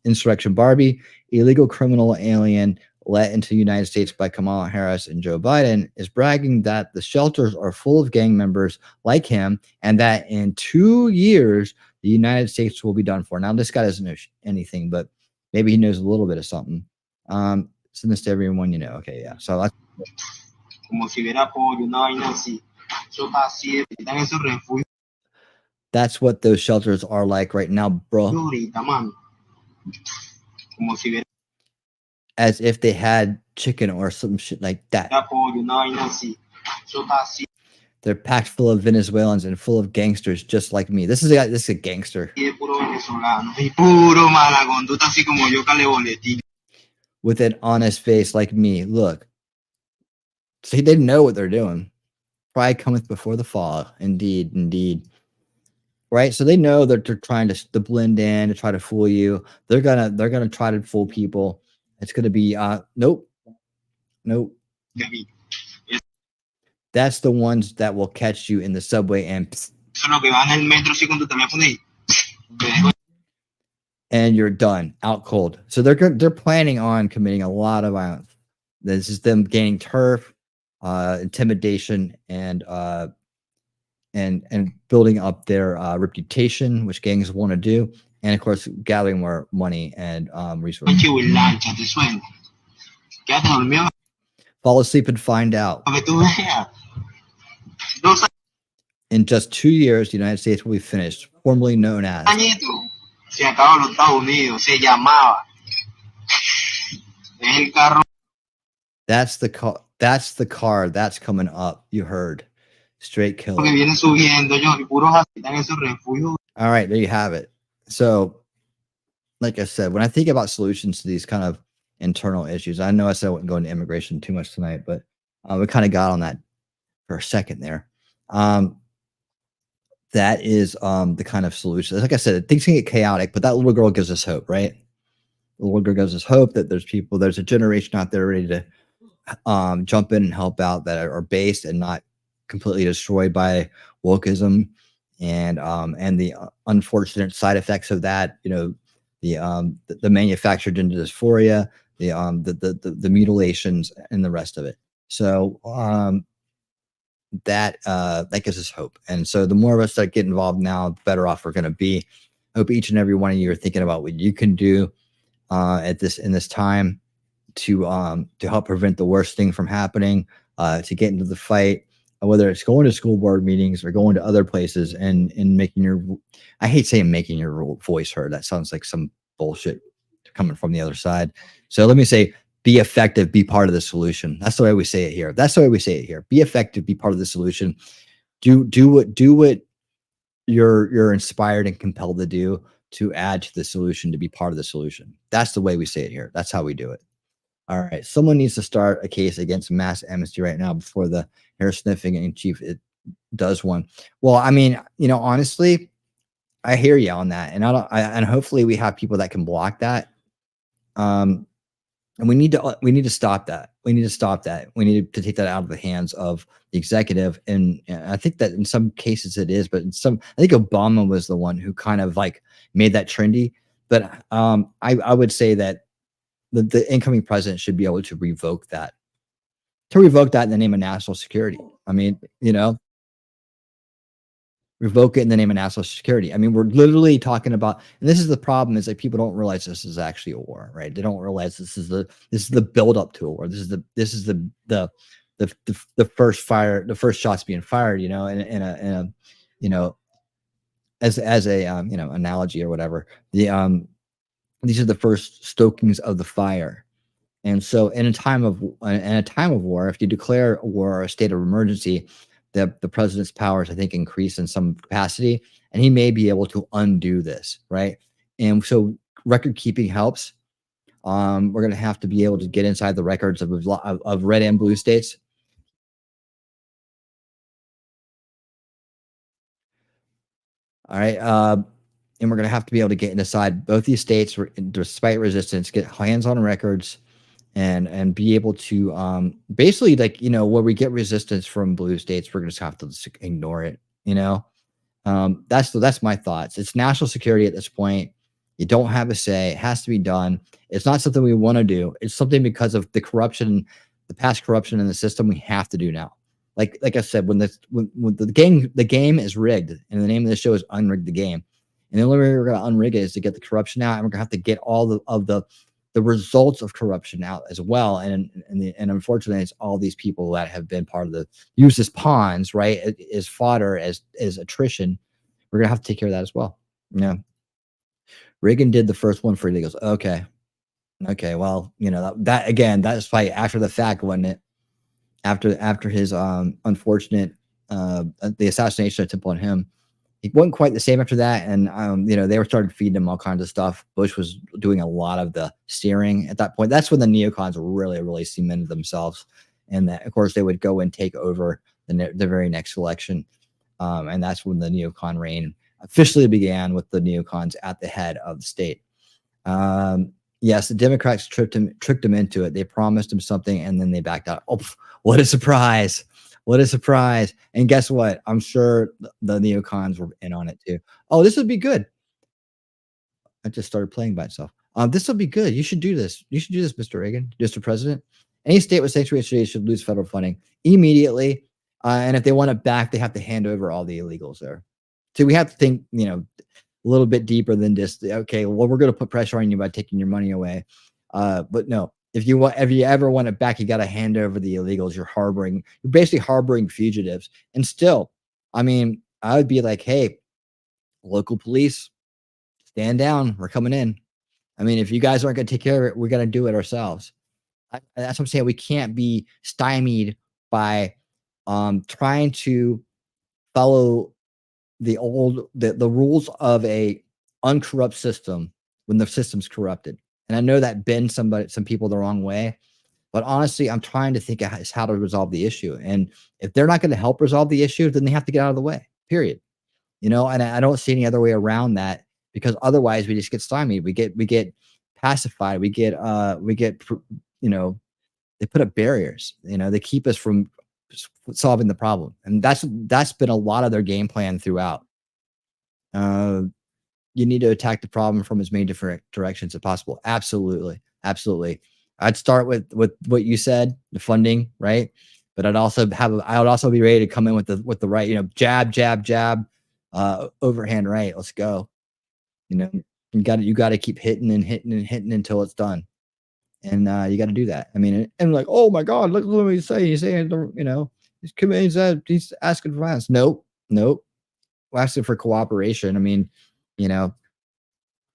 Insurrection Barbie. Illegal criminal alien let into the United States by Kamala Harris and Joe Biden is bragging that the shelters are full of gang members like him, and that in 2 years the United States will be done for. Now this guy doesn't know anything, but maybe he knows a little bit of something. Send this to everyone you know. Okay, yeah. So that's That's what those shelters are like right now, bro. As if they had chicken or some shit like that. They're packed full of Venezuelans and full of gangsters just like me. This is a gangster. With an honest face like me. Look, See, they know what they're doing. Pride cometh before the fall. Indeed, indeed. Right. So they know that they're trying to blend in, to try to fool you. They're gonna try to fool people. It's gonna be nope. Nope. That's the ones that will catch you in the subway and you're done, out cold. So they're planning on committing a lot of violence. This is them gaining turf, intimidation, and building up their reputation, which gangs want to do, and of course gathering more money and resources. Fall asleep and find out. In just 2 years, the United States will be finished, formerly known as. That's the car. That's the car that's coming up. You heard. Straight killer. All right, there you have it. So, like I said, when I think about solutions to these kind of internal issues, I know I said I wouldn't go into immigration too much tonight, but we kind of got on that for a second there. That is the kind of solution. Like I said, things can get chaotic, but that little girl gives us hope, right? The little girl gives us hope that there's a generation out there ready to jump in and help out, that are based and not completely destroyed by wokeism and the unfortunate side effects of that. You know, the manufactured into dysphoria, the mutilations, and the rest of it. So that gives us hope. And so the more of us that get involved now, the better off we're going to be. I hope each and every one of you are thinking about what you can do in this time to help prevent the worst thing from happening, to get into the fight, whether it's going to school board meetings or going to other places and making your, I hate saying making your voice heard. That sounds like some bullshit coming from the other side. So let me say, be effective, be part of the solution. That's the way we say it here. That's the way we say it here. Be effective, be part of the solution. Do what you're inspired and compelled to do to add to the solution, to be part of the solution. That's the way we say it here. That's how we do it. All right. Someone needs to start a case against mass amnesty right now before the hair sniffing in chief does one. Well, I mean, honestly, I hear you on that, and hopefully we have people that can block that. And we need to stop that. We need to stop that. We need to take that out of the hands of the executive. And I think that in some cases it is, but I think Obama was the one who kind of like made that trendy. But I would say that the incoming president should be able to revoke that in the name of national security. I mean, revoke it in the name of national security. I mean, we're literally talking about, and this is the problem, is that people don't realize this is actually a war, right? They don't realize this is the build up to a war. This is the first fire, the first shots being fired, in a as a analogy or whatever. These are the first stokings of the fire. And so in a time of war, if you declare a war or a state of emergency, the president's powers, I think, increase in some capacity, and he may be able to undo this, right? And so record keeping helps. We're going to have to be able to get inside the records of red and blue states. All right. And we're going to have to be able to get inside both these states, despite resistance, get hands on records, and be able to basically, like, where we get resistance from blue states, we're going to have to just ignore it. That's my thoughts. It's national security at this point. You don't have a say. It has to be done. It's not something we want to do. It's something because of the corruption, the past corruption in the system, we have to do now. Like I said, when the game is rigged, and the name of the show is Unrig the Game. And the only way we're going to unrig it is to get the corruption out, and we're going to have to get all of the results of corruption out as well. And unfortunately, it's all these people that have been part of used as pawns, right, as fodder, as attrition. We're going to have to take care of that as well. Reagan did the first one for it. He goes, okay, well, that again, that's probably after the fact, wasn't it? After his unfortunate the assassination attempt on him. It wasn't quite the same after that, and they were started feeding him all kinds of stuff. Bush was doing a lot of the steering at that point. That's when the neocons really, really cemented themselves, and that of course they would go and take over the very next election, and that's when the neocon reign officially began, with the neocons at the head of the state. Yes, the Democrats tricked him into it. They promised him something and then they backed out. Oh, what a surprise! What a surprise! And guess what? I'm sure the neocons were in on it too. Oh, this would be good. I just started playing by itself. This will be good. You should do this. You should do this, Mr. Reagan, Mr. President. Any state with sanctuary cities should lose federal funding immediately. And if they want it back, they have to hand over all the illegals there. So we have to think, a little bit deeper than just, okay, well, we're going to put pressure on you by taking your money away. But no, if you ever want it back, you got to hand over the illegals. You're basically harboring fugitives. And still, I would be like, hey, local police, stand down. We're coming in. If you guys aren't going to take care of it, we're going to do it ourselves. That's what I'm saying. We can't be stymied by trying to follow the rules of a uncorrupt system when the system's corrupted. And I know that bends some people the wrong way, but honestly, I'm trying to think of how to resolve the issue. And if they're not going to help resolve the issue, then they have to get out of the way, period. And I don't see any other way around that, because otherwise we just get stymied. We get pacified. They put up barriers, they keep us from solving the problem. And that's been a lot of their game plan throughout. You need to attack the problem from as many different directions as possible. Absolutely. Absolutely. I'd start with what you said, the funding, right? But I would also be ready to come in with the right, jab, jab, jab, overhand right. Let's go. You got to keep hitting and hitting and hitting until it's done. And you got to do that. And like, oh my God, look what he's saying. He's saying, he's committing, he's asking for violence. Nope. We're asking for cooperation.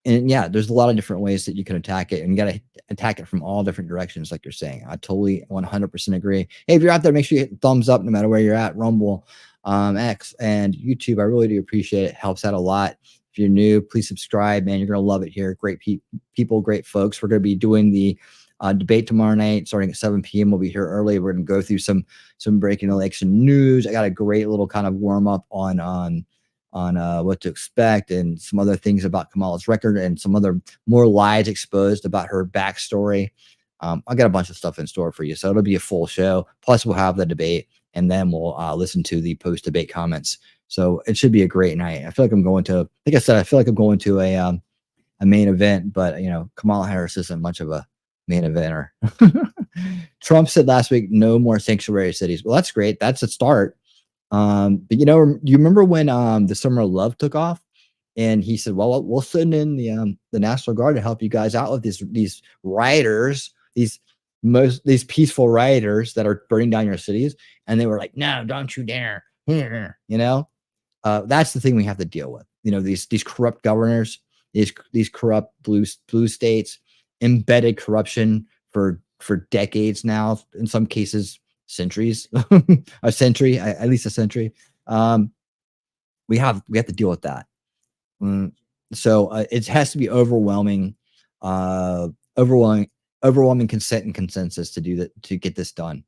And yeah, there's a lot of different ways that you can attack it, and you got to attack it from all different directions, like you're saying. I totally 100% agree. Hey, if you're out there, make sure you hit the thumbs up no matter where you're at, Rumble, X, and YouTube. I really do appreciate it. It helps out a lot. If you're new, please subscribe, man. You're going to love it here. Great people, great folks. We're going to be doing the debate tomorrow night, starting at 7 p.m. We'll be here early. We're going to go through some breaking election news. I got a great little kind of warm up on what to expect, and some other things about Kamala's record, and some other more lies exposed about her backstory. I got a bunch of stuff in store for you, so it'll be a full show. Plus, we'll have the debate, and then we'll listen to the post-debate comments. So it should be a great night. I feel like I'm going to, like I said, I feel like I'm going to a main event, but Kamala Harris isn't much of a main eventer. Trump said last week, no more sanctuary cities. Well, that's great. That's a start. But you remember when the Summer of Love took off, and he said, well, we'll send in the National Guard to help you guys out with these rioters, these peaceful rioters that are burning down your cities. And they were like, no, don't you dare. That's the thing we have to deal with. These corrupt governors, these corrupt blue states, embedded corruption for decades now, in some cases centuries, a century, at least a century. We have to deal with that. So it has to be overwhelming consent and consensus to do that, to get this done.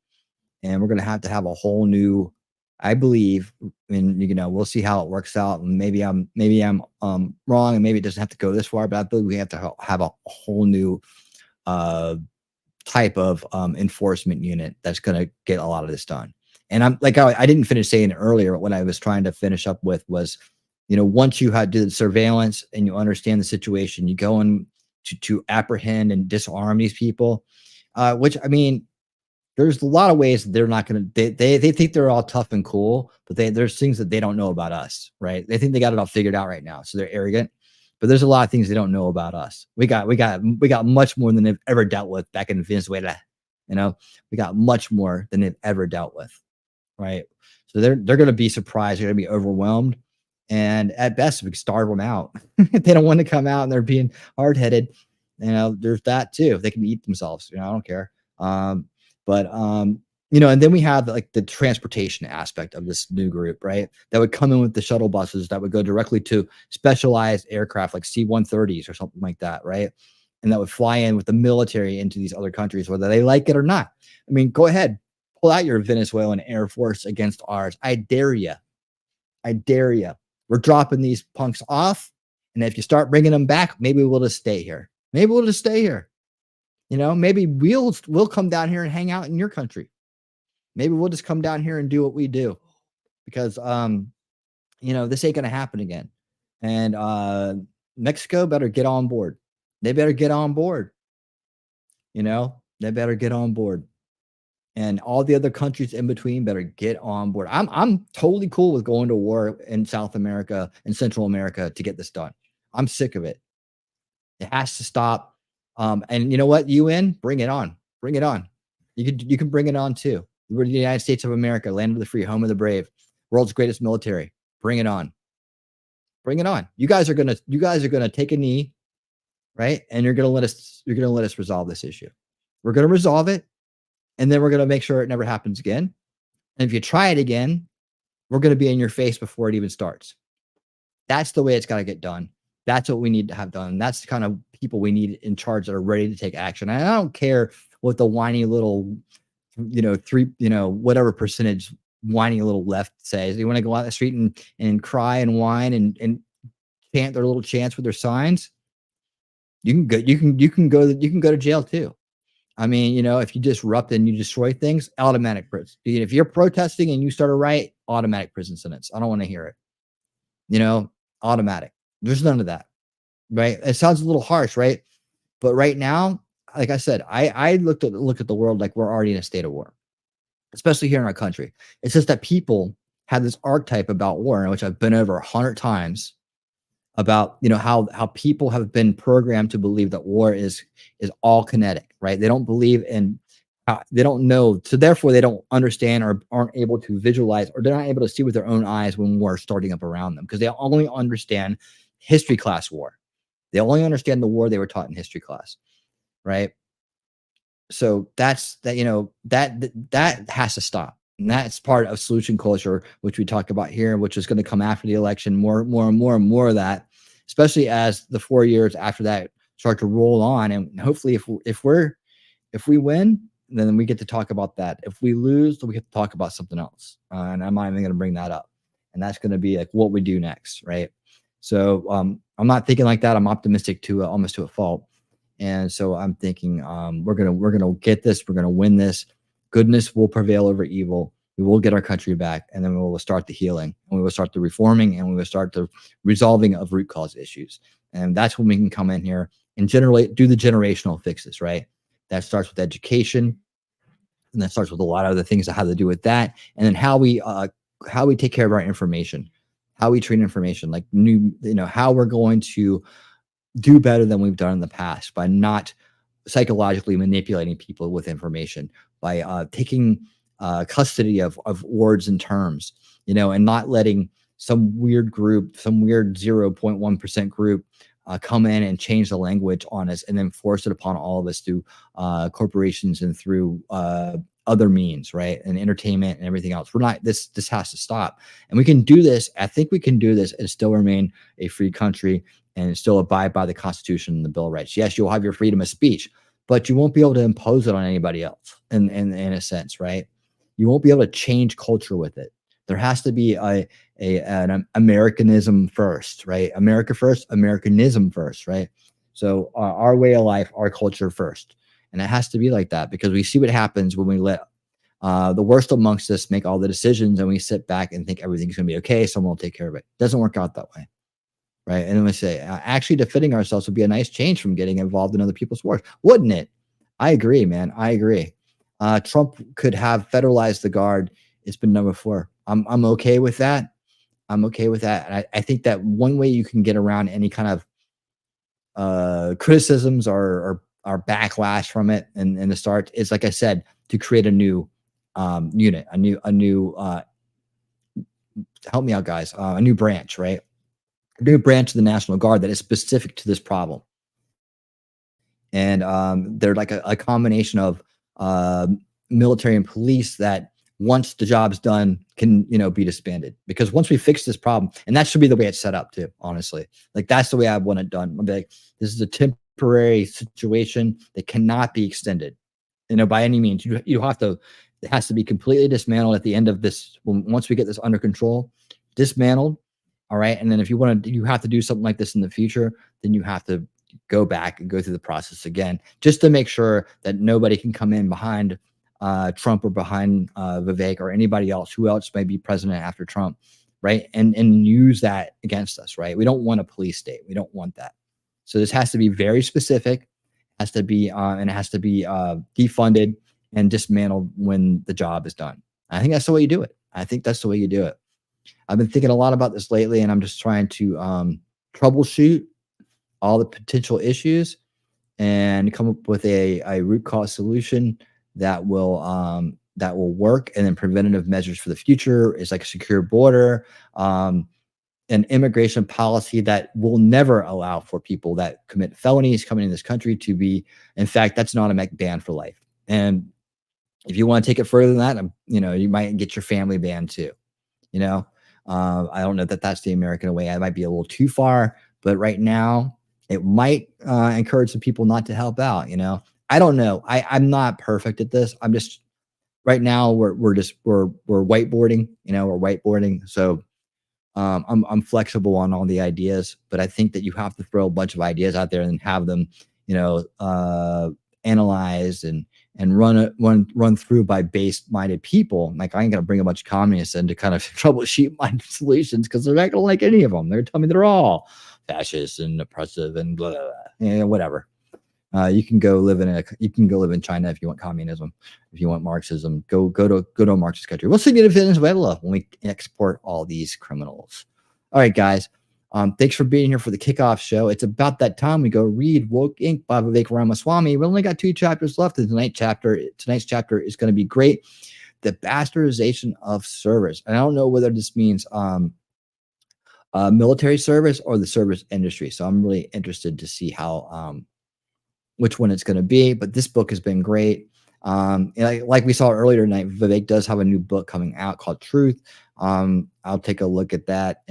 And we're going to have a whole new, I believe, and we'll see how it works out. And maybe I'm wrong, and maybe it doesn't have to go this far, but I believe we have to have a whole new type of enforcement unit that's going to get a lot of this done. And I'm like, I didn't finish saying earlier, what I was trying to finish up with was, once you do the surveillance and you understand the situation, you go in to apprehend and disarm these people, which, there's a lot of ways that they're not going to, they think they're all tough and cool, but there's things that they don't know about us, right? They think they got it all figured out right now. So they're arrogant, but there's a lot of things they don't know about us. We got much more than they've ever dealt with back in Venezuela. We got much more than they've ever dealt with. Right. So they're going to be surprised. They're going to be overwhelmed. And at best, we can starve them out. If they don't want to come out and they're being hard headed, there's that too. They can eat themselves. I don't care. And then we have like the transportation aspect of this new group, right? That would come in with the shuttle buses that would go directly to specialized aircraft like C-130s or something like that, right? And that would fly in with the military into these other countries, whether they like it or not. Go ahead. Pull out your Venezuelan Air Force against ours. I dare you. I dare you. We're dropping these punks off. And if you start bringing them back, maybe we'll just stay here. Maybe we'll just stay here. You know, maybe we'll come down here and hang out in your country. Maybe we'll just come down here and do what we do, because you know, this ain't gonna happen again. And Mexico better get on board. They better get on board. You know, they better get on board. And all the other countries in between better get on board. I'm totally cool with going to war in South America and Central America to get this done. I'm sick of it. It has to stop. And you know what? UN, bring it on. Bring it on. You can bring it on too. We're the United States of America, land of the free, home of the brave, world's greatest military. Bring it on. Bring it on. You guys are gonna take a knee, right? And you're gonna let us resolve this issue. We're gonna resolve it, and then we're gonna make sure it never happens again. And if you try it again, we're gonna be in your face before it even starts. That's the way it's got to get done. That's what we need to have done. That's the kind of people we need in charge that are ready to take action. And I don't care what the whiny little, whatever percentage whiny little left says. You want to go out the street and cry and whine and chant their little chants with their signs. You can go to jail too. I mean, you know, if you disrupt and you destroy things, automatic prison. If you're protesting and you start a riot, automatic prison sentence. I don't want to hear it. You know, automatic. There's none of that, right? It sounds a little harsh, right? But right now, like I said, I look at the world like we're already in a state of war, especially here in our country. It's just that people have this archetype about war, which I've been over 100 times, about, you know, how people have been programmed to believe that war is all kinetic, right? They don't believe in, they don't know, so therefore they don't understand or aren't able to visualize, or they're not able to see with their own eyes when war is starting up around them, because they only understand history class war. They only understand the war they were taught in history class, right? So that's that, you know, that has to stop. And that's part of solution culture, which we talk about here, which is going to come after the election, more of that, especially as the 4 years after that start to roll on. And hopefully if we win, then we get to talk about that. If we lose, then we get to talk about something else. And I'm not even going to bring that up. And that's going to be like what we do next, right? So I'm not thinking like that. I'm optimistic to almost to a fault. And so I'm thinking we're gonna get this. We're gonna win this. Goodness will prevail over evil. We will get our country back, and then we will start the healing, and we will start the reforming, and we will start the resolving of root cause issues. And that's when we can come in here and do the generational fixes, right? That starts with education, and that starts with a lot of other things that have to do with that, and then how we take care of our information, how we treat information, like how we're going to do better than we've done in the past by not psychologically manipulating people with information, by taking custody of words and terms, and not letting some weird group, some weird 0.1% group come in and change the language on us and then force it upon all of us through corporations and through other means, right? And entertainment and everything else. This has to stop. And we can do this. I think we can do this and still remain a free country and still abide by the Constitution and the Bill of Rights. Yes, you'll have your freedom of speech, but you won't be able to impose it on anybody else in a sense, right? You won't be able to change culture with it. There has to be an Americanism first, right? America first, Americanism first, right? So our way of life, our culture first. And it has to be like that, because we see what happens when we let the worst amongst us make all the decisions and we sit back and think everything's going to be okay. Someone will take care of it. It doesn't work out that way. Right. And then we say, actually defending ourselves would be a nice change from getting involved in other people's wars. Wouldn't it? I agree, man. I agree. Trump could have federalized the guard. It's been done before. I'm okay with that. I'm okay with that. And I think that one way you can get around any kind of criticisms or backlash from it in the start is, like I said, to create a new unit, a new help me out, guys, a new branch, right? A new branch of the National Guard that is specific to this problem. And they're like a combination of military and police that, once the job's done, can be disbanded. Because once we fix this problem, and that should be the way it's set up too, honestly. Like, that's the way I want it done. I'll be like, this is a temporary situation that cannot be extended, by any means. You have to, It has to be completely dismantled at the end of this. Once we get this under control, dismantled. All right. And then if you want to, you have to do something like this in the future, then you have to go back and go through the process again, just to make sure that nobody can come in behind Trump or behind Vivek or anybody else, who else may be president after Trump, right? And use that against us, right? We don't want a police state. We don't want that. So this has to be very specific, has to be, and it has to be defunded and dismantled when the job is done. I think that's the way you do it. I think that's the way you do it. I've been thinking a lot about this lately, and I'm just trying to troubleshoot all the potential issues and come up with a root cause solution that will work. And then preventative measures for the future is like a secure border, an immigration policy that will never allow for people that commit felonies coming in this country to be, in fact, that's an automatic ban for life. And if you want to take it further than that, you might get your family banned too. I don't know that that's the American way. I might be a little too far, but right now it might encourage some people not to help out. I don't know. I'm not perfect at this. I'm just right now we're whiteboarding. We're whiteboarding. So I'm flexible on all the ideas, but I think that you have to throw a bunch of ideas out there and have them, analyzed and run through by base-minded people. Like, I ain't gonna bring a bunch of communists in to kind of troubleshoot my solutions, because they're not gonna like any of them. They're telling me they're all fascist and oppressive and blah, blah, blah. Whatever. You can go live in China if you want communism. If you want Marxism, go to a Marxist country. We'll send you to Venezuela when we export all these criminals. All right, guys. Thanks for being here for the kickoff show. It's about that time we go read Woke Inc. by Vivek Ramaswamy. We only got 2 chapters left in tonight's chapter. Tonight's chapter is going to be great. The Bastardization of Service. And I don't know whether this means military service or the service industry. So I'm really interested to see how which one it's going to be. But this book has been great. Like we saw earlier tonight, Vivek does have a new book coming out called Truth. I'll take a look at that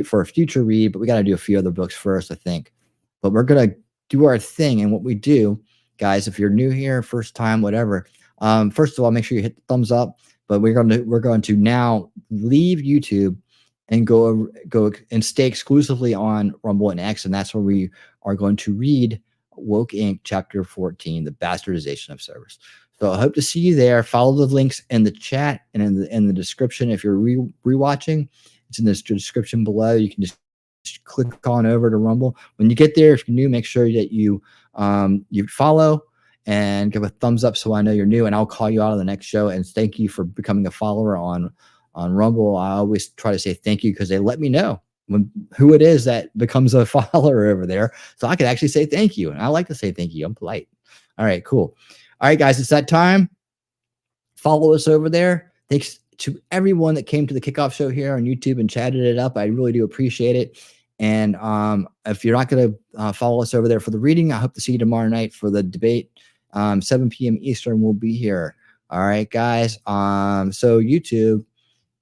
for a future read, but we got to do a few other books first, I think. But we're going to do our thing. And what we do, guys, if you're new here, first time, whatever, first of all, make sure you hit the thumbs up. But we're going to now leave YouTube and go and stay exclusively on Rumble and X, and that's where we are going to read Woke Inc. Chapter 14, The Bastardization of Service. So I hope to see you there. Follow the links in the chat and in the description. If you're rewatching, it's in the description below. You can just click on over to Rumble. When you get there, if you're new, make sure that you follow and give a thumbs up so I know you're new, and I'll call you out on the next show. And thank you for becoming a follower on Rumble. I always try to say thank you because they let me know who it is that becomes a follower over there, so I could actually say thank you. And I like to say thank you. I'm polite. All right, cool. All right, guys, it's that time. Follow us over there. Thanks to everyone that came to the kickoff show here on YouTube and chatted it up. I really do appreciate it. And if you're not going to follow us over there for the reading, I hope to see you tomorrow night for the debate. 7 p.m. Eastern, we'll be here. All right, guys. So YouTube,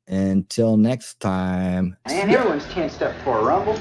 until next time. And everyone's tensed up for a rumble.